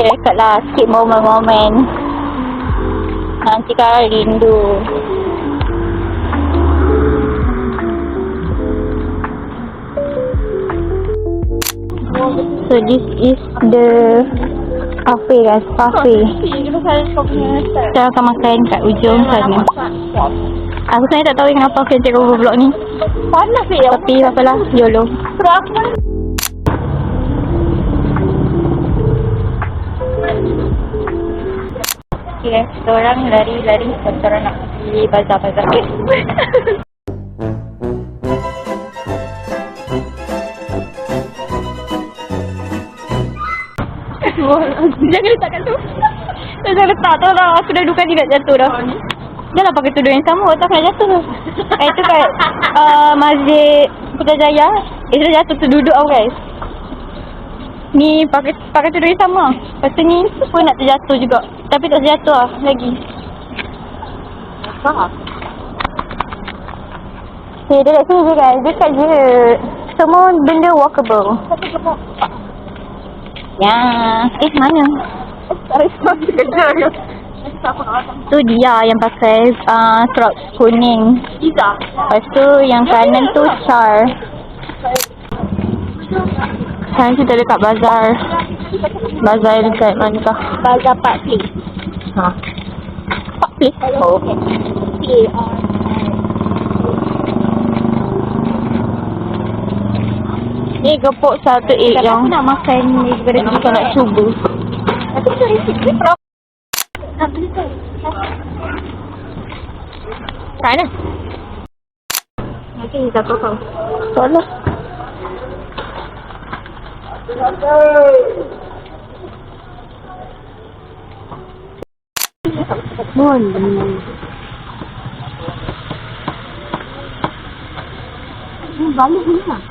dia record lah sikit momen-momen. Nanti kan rindu. So this is the cafe guys, cafe. Kita akan makan kat ujung sana. Aku sebenarnya tak tahu kenapa aku cakap over vlog ni. Panas ya. Tapi apalah, YOLO. Okay, kita orang lari-lari sebab kita orang nak pergi bazar-bazar. Jangan letak kat tu. Jangan letak tu lah. Aku dah 2 kali nak jatuh dah. Janganlah pakai tudung yang sama. Tak nak jatuh tu. Itu kat Masjid Putrajaya. Itu dah jatuh tu duduk tau guys. Ni pakai tudung yang sama. Lepas tu ni pun nak terjatuh juga. Tapi tak terjatuh lah lagi. Okay, dekat sini je guys. Dekat je. Semua benda walkable. Ya, mana? Tu dia yang pakai strap kuning. Lepas tu yang kanan tu Char. Sekarang kita dekat bazar. Bazar dekat manakah? Bazar Pak Pli. Pak Pli? Oh, okay. Ni gepuk 1 egg yang nak makan ni daripada kita nak cuba. Tapi tu resipi nak beli tu. Kat mana? Okey, kita kau. Tolong. Boleh. Balik ni lah.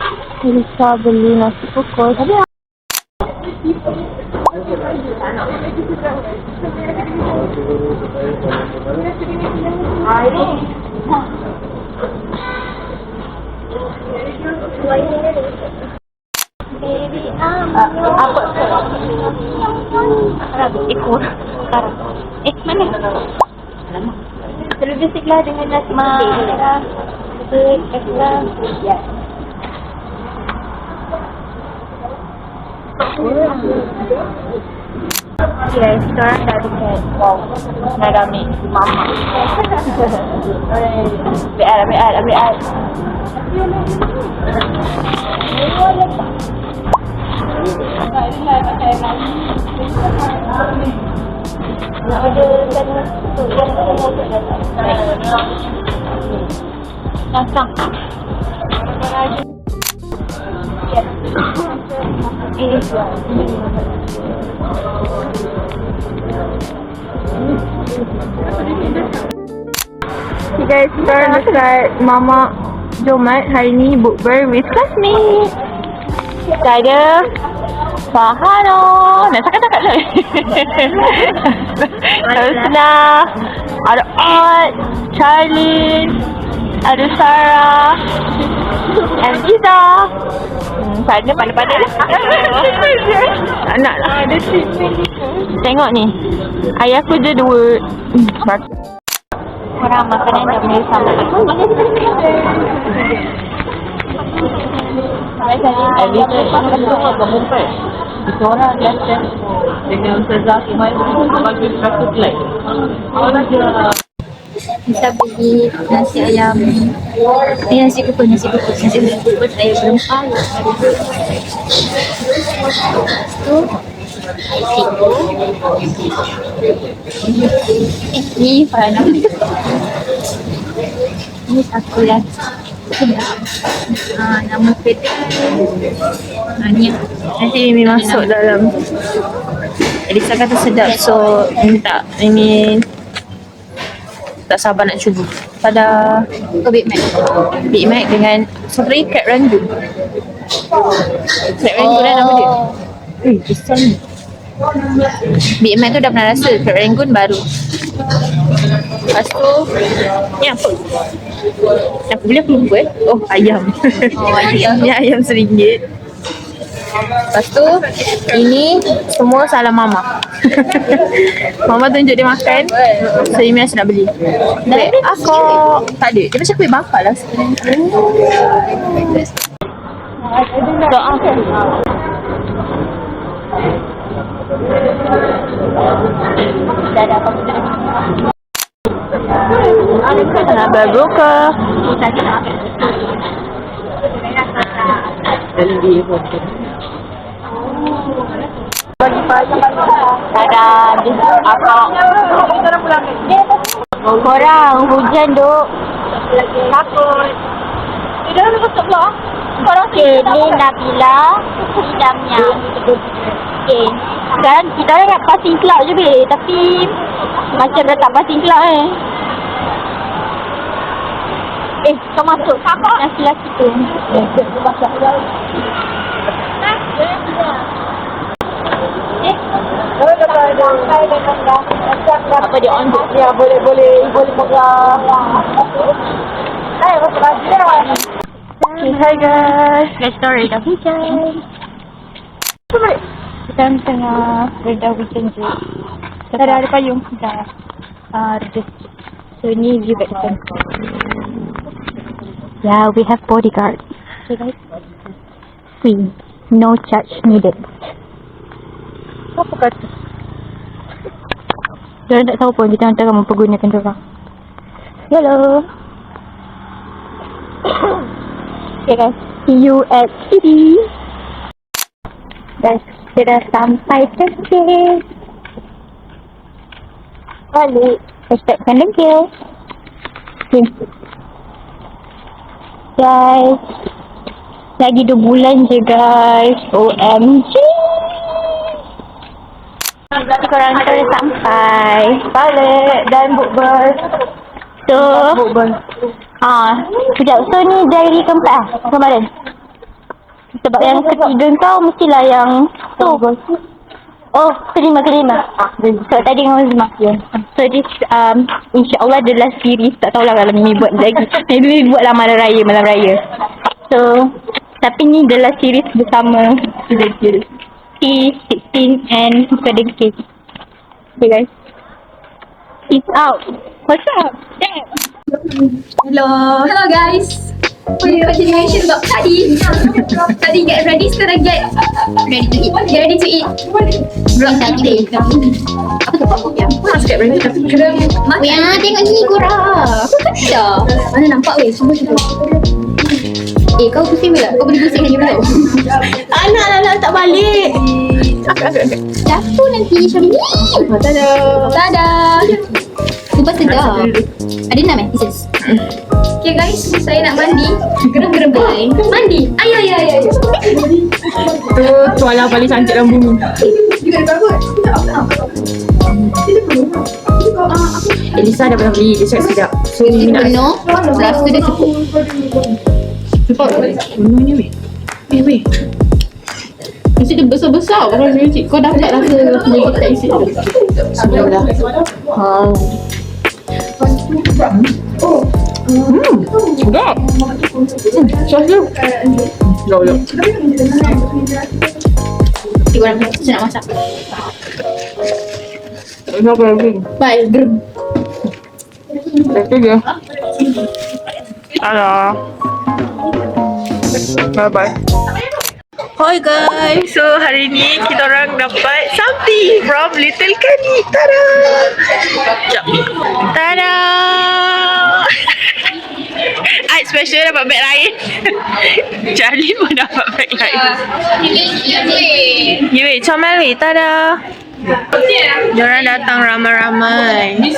Bisa beli nasi pukul. Tapi ekor. Mana? terlebih siklah dengan nasi merah. Ya. Okay, kita orang dah dekat Nagami Mama. Ambil air. Nasang. Okay guys, kita dekat Mama Jomat hari ni bookber with classmate. Kita ada Fahano. Nak cakap lah. Husna, ada Art, Charlene, ada Sarah, and Iza. Sana pandai-pandai lah. Anak lah. Ada tengok ni. Ayahku je 2. Orang makanan dah boleh sama. Kita orang lesson dengan Ustazah Kumai sebagai satu flag. Kita beli nasi ayam. Nasi kukus. Nasi kukus saya berempah. Tu ni Farana. Ini satu yang nama pedal. Ni nanti Mimi masuk dalam. Elisa kata sedap, so minta Mimi tak sabar nak cuba. Pada Big Mac dengan strawberry crab rangoon. Crab rangoon dah nama dia. Besar ni. Big Mac tu dah pernah rasa, crab rangoon baru. Lepas tu ni apa? Apa boleh aku lupa Oh, ayam. Ni ayam RM1. Lepas tu, ini semua salah Mama. Mama tunjuk dia makan. So, Imi rasa nak beli. Baik, aku tak ada. Dia macam kuih bapa lah. Nak berbuka. Dadah, akak. Korang hujan duk. Takut. Dia dah masuk blok. Korang okay, ni Nabila, hidamnya. Okay. Sekarang kita orang nak passing cloud je be, tapi macam dah tak passing cloud kau masuk. Siapa? Laki-laki tu. Apa dia on board? Ya, boleh pegang. Hai, masuk lagi dah. Hi guys. Let's story dah hujan. Kita tengah reda hujan je. Ada payung. Dah. Reda. So ni view kat depan. Yeah, we have bodyguard. Okay guys. Free. No charge needed. Apa kata? Diorang tak tahu pun kita hantar mempergunakan diorang. Hello. Okay guys, see you at city. Guys, kita dah sampai cafe. Balik. Hashtagkan lagi. Okay. Guys, lagi 2 bulan je guys. OMG. Korang kita dah sampai. Balik dan bukber. So sekejap. So ni diary keempat kemarin. Sebab yang ketiga kau mestilah yang tu. Oh, kelima. So tadi dengan Uzma. So this insyaAllah the last series. Tak tahulah kalau Mimi buat lagi. Maybe buat lah malam raya. So tapi ni the last series bersama T16 and Fadil K. Okay guys, peace out. What's up? Yeah. Hello guys. For your continuation about tadi get ready, sekarang get ready to eat. Get ready to eat. Vlog cantik. Apa tu? Mas get ready tapi kena makan. Ya, tengok ni korang. Dah. Mana nampak weh? Semua cuba. Kau pusing tak? Kau boleh pusing lagi belum? Anak tak balik. Jatuh nanti macam ni. Dadah. Super sedap. Ada 6 pieces. Okay guys, saya nak mandi. Geram-geram bye. Mandi. Ayo. Tu tuala paling cantik dalam bumi. Elisa dah pernah beli. Dia cakap sedap. So Mimi nak Rasa dia cukup. cepat. Bunuhnya weh. Weh. Isi dia besar-besar. Bukan kecil. Kau dapat rasa lebih tak isi tu. Bismillah. Sedap. Sos dia. Jauh. Tiga orang saya nak masak. Siapa lagi? Bye, geram. Itu dia. Halo. Bye-bye. Hi guys. So hari ni kita orang dapat something from Little Kani. Tada. Jap. Tada. Ait special dapat beg lain. Charlie pun dapat beg lain. Ya weh, comel weh. Tada. Diorang datang ramai-ramai.